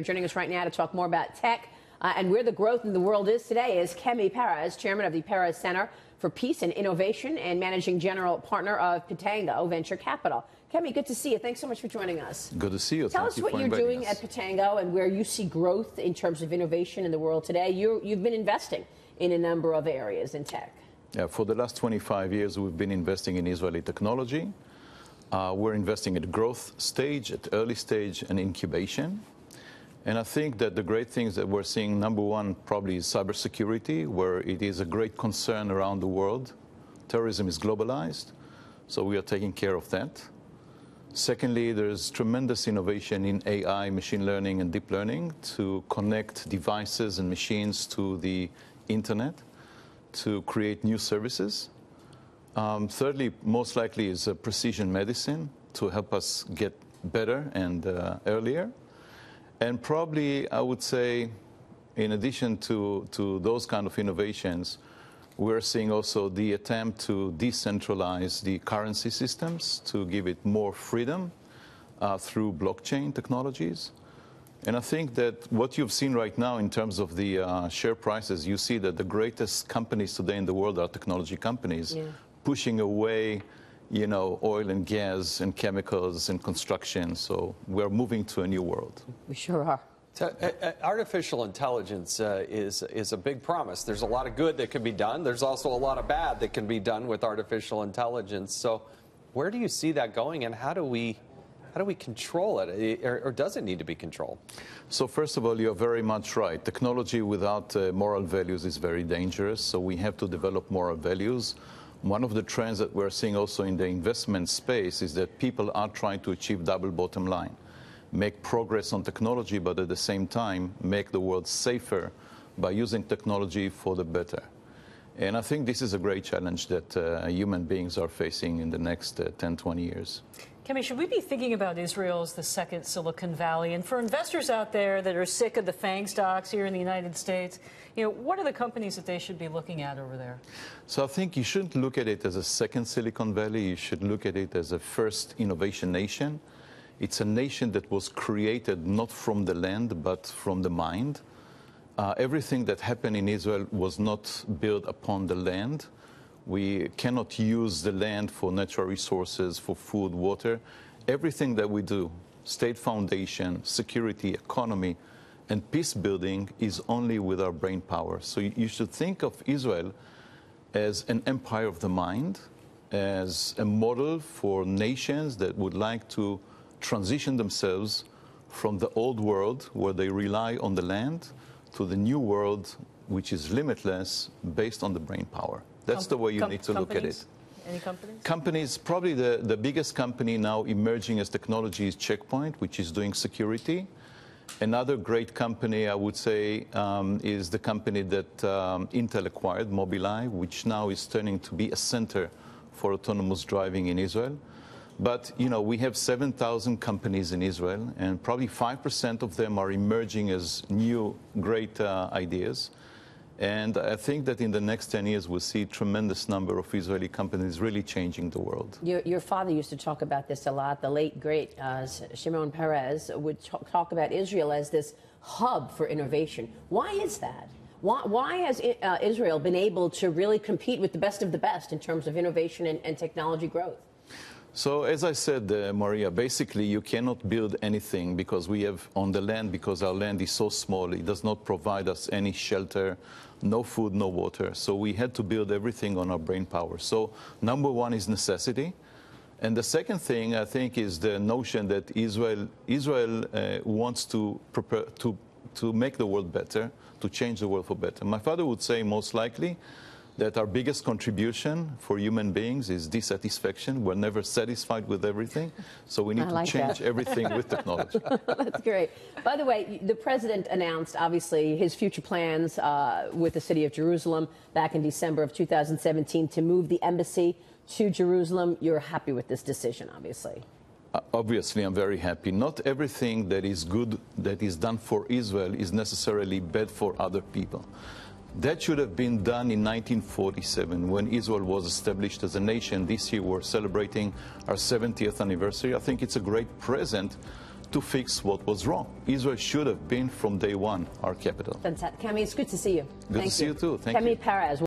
Joining us right now to talk more about tech and where the growth in the world is today is Chemi Peres, chairman of the Peres Center for Peace and Innovation and managing general partner of Pitango Venture Capital. Chemi, good to see you. Thanks so much for joining us. Good to see you. Tell us what you're doing at Pitango and where you see growth in terms of innovation in the world today. You've been investing in a number of areas in tech. Yeah, for the last 25 years, we've been investing in Israeli technology. We're investing at growth stage, at early stage, and incubation. And I think that the great things that we're seeing, number one, probably is cybersecurity, where it is a great concern around the world. Terrorism is globalized, so we are taking care of that. Secondly, there's tremendous innovation in AI, machine learning, and deep learning to connect devices and machines to the internet to create new services. Thirdly, most likely is precision medicine to help us get better and earlier. And probably, I would say, in addition to those kind of innovations, we're seeing also the attempt to decentralize the currency systems to give it more freedom through blockchain technologies. And I think that what you've seen right now in terms of the share prices, you see that the greatest companies today in the world are technology companies, pushing away oil and gas and chemicals and construction. So we're moving to a new world. We sure are. So, artificial intelligence is a big promise. There's a lot of good that can be done. There's also a lot of bad that can be done with artificial intelligence. So where do you see that going, and how do we control it, or does it need to be controlled? So first of all, you're very much right. Technology without moral values is very dangerous. So we have to develop moral values. One of the trends that we're seeing also in the investment space is that people are trying to achieve double bottom line, make progress on technology, but at the same time, make the world safer by using technology for the better. And I think this is a great challenge that human beings are facing in the next 10, 20 years. Chemi, should we be thinking about Israel as the second Silicon Valley? And for investors out there that are sick of the FANG stocks here in the United States, what are the companies that they should be looking at over there? So I think you shouldn't look at it as a second Silicon Valley. You should look at it as a first innovation nation. It's a nation that was created not from the land, but from the mind. Everything that happened in Israel was not built upon the land. We cannot use the land for natural resources, for food, water. Everything that we do, state foundation, security, economy, and peace building is only with our brain power. So you should think of Israel as an empire of the mind, as a model for nations that would like to transition themselves from the old world, where they rely on the land, to the new world, which is limitless, based on the brain power. That's the way you need to look at it. Any companies? Companies, probably the biggest company now emerging as technology is Checkpoint, which is doing security. Another great company, I would say, is the company that Intel acquired, Mobileye, which now is turning to be a center for autonomous driving in Israel. But, we have 7,000 companies in Israel, and probably 5% of them are emerging as new, great ideas. And I think that in the next 10 years, we'll see a tremendous number of Israeli companies really changing the world. Your father used to talk about this a lot. The late, great Chemi Peres would talk about Israel as this hub for innovation. Why is that? Why has Israel been able to really compete with the best of the best in terms of innovation and technology growth? So as I said, Maria, basically you cannot build anything because we have on the land, because our land is so small, it does not provide us any shelter, no food, no water. So we had to build everything on our brain power. So number one is necessity. And the second thing, I think, is the notion that Israel wants to prepare to make the world better, to change the world for better. My father would say most likely that our biggest contribution for human beings is dissatisfaction. We're never satisfied with everything, so we need to change everything with technology. That's great. By the way, the president announced, obviously, his future plans with the city of Jerusalem back in December of 2017 to move the embassy to Jerusalem. You're happy with this decision, obviously. Obviously, I'm very happy. Not everything that is good that is done for Israel is necessarily bad for other people. That should have been done in 1947 when Israel was established as a nation. This year we're celebrating our 70th anniversary. I think it's a great present to fix what was wrong. Israel should have been from day one our capital. Fantastic. Chemi, it's good to see you. Good to see you too. Thank you. Chemi Peres.